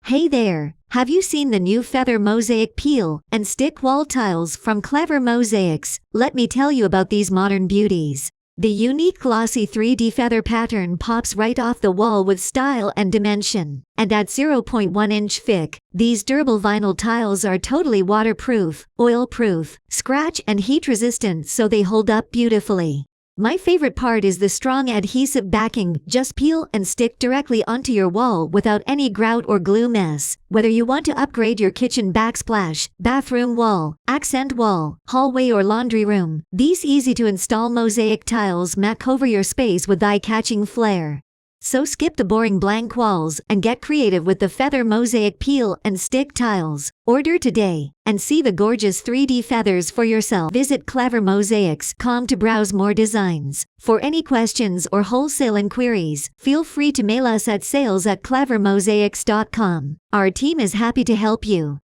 Hey there! Have you seen the new feather mosaic peel and stick wall tiles from Clever Mosaics? Let me tell you about these modern beauties. The unique glossy 3D feather pattern pops right off the wall with style and dimension. And at 0.1-inch thick, these durable vinyl tiles are totally waterproof, oil-proof, scratch and heat-resistant, so they hold up beautifully. My favorite part is the strong adhesive backing. Just peel and stick directly onto your wall without any grout or glue mess. Whether you want to upgrade your kitchen backsplash, bathroom wall, accent wall, hallway or laundry room, these easy-to-install mosaic tiles make over your space with eye-catching flair. So skip the boring blank walls and get creative with the feather mosaic peel and stick tiles. Order today and see the gorgeous 3D feathers for yourself. Visit clevermosaics.com to browse more designs. For any questions or wholesale inquiries, feel free to mail us at sales@clevermosaics.com. Our team is happy to help you.